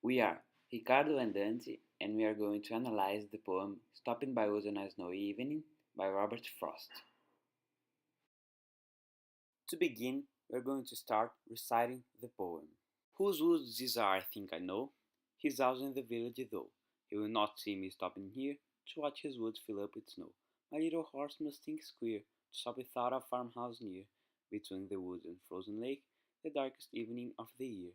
We are Ricardo and Dante, and we are going to analyze the poem Stopping by Woods on a Snowy Evening by Robert Frost. To begin, we are going to start reciting the poem. Whose woods these are, I think I know. He's out in the village though. He will not see me stopping here to watch his woods fill up with snow. My little horse must think it's queer to stop without a farmhouse near, between the woods and frozen lake, the darkest evening of the year.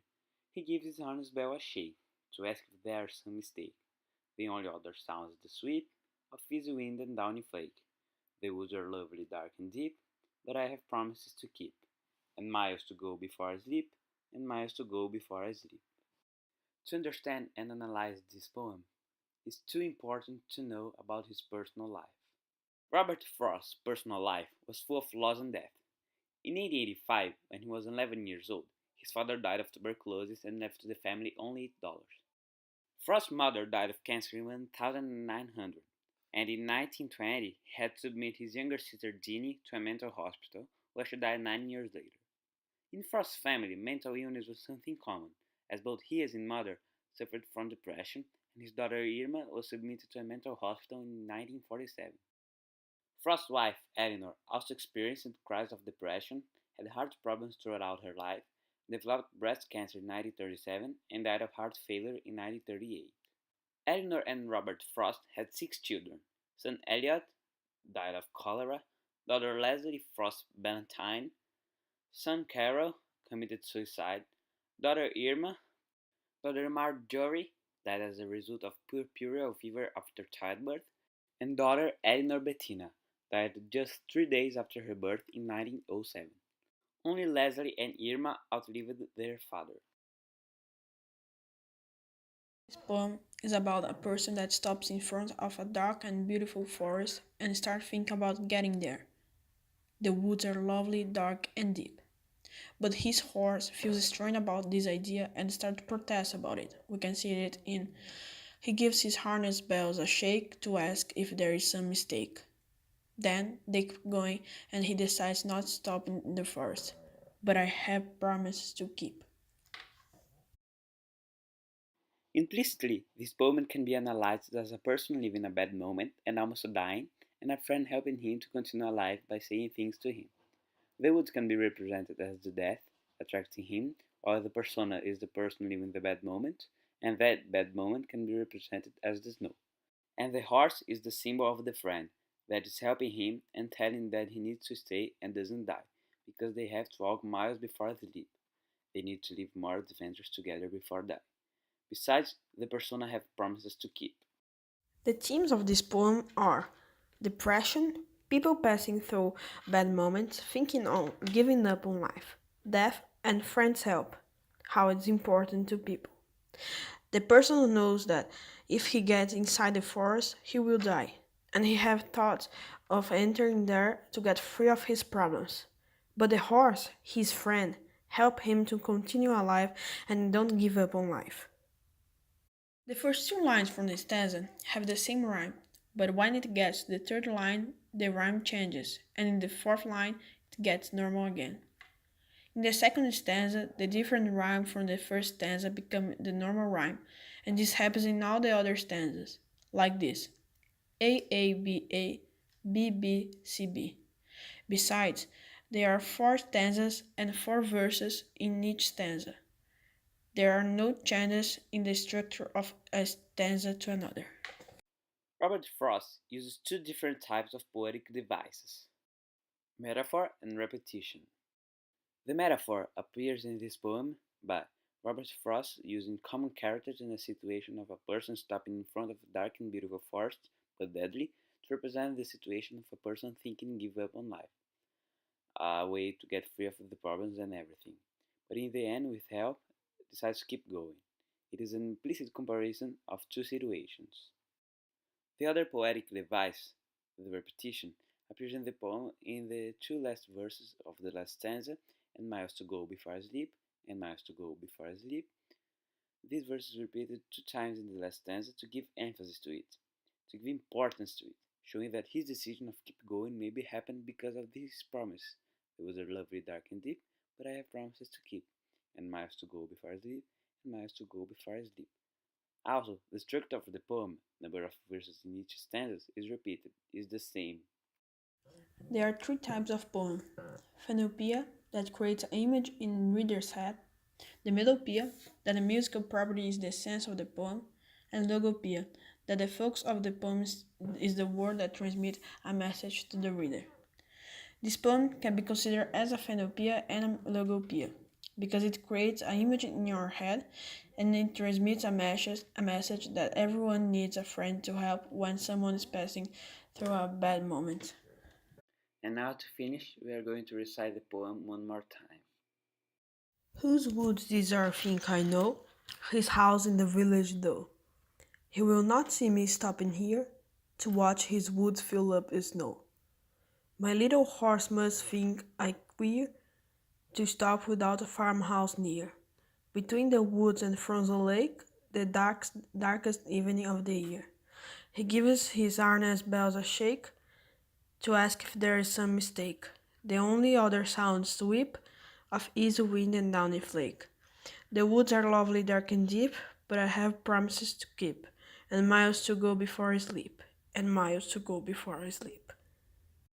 He gives his harness bell a shake to ask if there's some mistake. The only other sound is the sweep of easy wind and downy flake. The woods are lovely, dark and deep, but I have promises to keep, and miles to go before I sleep, and miles to go before I sleep. To understand and analyze this poem, it's too important to know about his personal life. Robert Frost's personal life was full of loss and death. In 1885, when he was 11 years old, his father died of tuberculosis and left to the family only $8. Frost's mother died of cancer in 1900, and in 1920 he had to submit his younger sister Jeannie to a mental hospital, where she died 9 years later. In Frost's family, mental illness was something common, as both he and his mother suffered from depression, and his daughter Irma was submitted to a mental hospital in 1947. Frost's wife, Eleanor, also experienced crises of depression, had heart problems throughout her life, developed breast cancer in 1937, and died of heart failure in 1938. Eleanor and Robert Frost had 6 children. Son Elliot died of cholera, daughter Leslie Frost Ballantyne, son Carol committed suicide, daughter Irma, daughter Marjorie died as a result of puerperal fever after childbirth, and daughter Eleanor Bettina died just 3 days after her birth in 1907. Only Leslie and Irma outlived their father. This poem is about a person that stops in front of a dark and beautiful forest and starts thinking about getting there. The woods are lovely, dark, and deep. But his horse feels strange about this idea and starts to protest about it. We can see it in he gives his harness bells a shake to ask if there is some mistake. Then they keep going and he decides not to stop in the forest. But I have promises to keep. Implicitly, this poem can be analyzed as a person living a bad moment and almost dying, and a friend helping him to continue alive by saying things to him. The woods can be represented as the death, attracting him, while the persona is the person living the bad moment, and that bad moment can be represented as the snow. And the horse is the symbol of the friend that is helping him and telling that he needs to stay and doesn't die, because they have to walk miles before they leap. They need to live more adventures together before die. Besides, the persona have promises to keep. The themes of this poem are depression, people passing through bad moments, thinking on giving up on life, death, and friends' help, how it's important to people. The person knows that if he gets inside the forest, he will die, and he have thoughts of entering there to get free of his problems. But the horse, his friend, help him to continue alive and don't give up on life. The first two lines from the stanza have the same rhyme, but when it gets to the third line, the rhyme changes, and in the fourth line, it gets normal again. In the second stanza, the different rhyme from the first stanza become the normal rhyme, and this happens in all the other stanzas, like this: A B A, B B C B. Besides, there are 4 stanzas and 4 verses in each stanza. There are no changes in the structure of a stanza to another. Robert Frost uses two different types of poetic devices: metaphor and repetition. The metaphor appears in this poem by Robert Frost using common characters in a situation of a person stopping in front of a dark and beautiful forest, but deadly, to represent the situation of a person thinking give up on life, a way to get free of the problems and everything. But in the end, with help, decides to keep going. It is an implicit comparison of two situations. The other poetic device, the repetition, appears in the poem in the two last verses of the last stanza, and miles to go before I sleep, and miles to go before I sleep. These verses repeated 2 times in the last stanza to give emphasis to it, to give importance to it, showing that his decision of keep going maybe happened because of this promise. It was a lovely, dark and deep, but I have promises to keep, and miles to go before I sleep, and miles to go before I sleep. Also, the structure of the poem, number of verses in each stanza is repeated, is the same. There are three types of poem: phanopia, that creates an image in reader's head; the melopia, that the musical property is the sense of the poem; and logopia, that the focus of the poem is the word that transmits a message to the reader. This poem can be considered as a phanopia and a logopia, because it creates an image in your head and it transmits a message that everyone needs a friend to help when someone is passing through a bad moment. And now to finish, we are going to recite the poem one more time. Whose woods these are, think I know, his house in the village though. He will not see me stopping here to watch his woods fill up with snow. My little horse must think I queer to stop without a farmhouse near. Between the woods and frozen lake, the darkest evening of the year. He gives his harness bells a shake to ask if there is some mistake. The only other sound sweep of easy wind and downy flake. The woods are lovely, dark and deep, but I have promises to keep, and miles to go before I sleep, and miles to go before I sleep.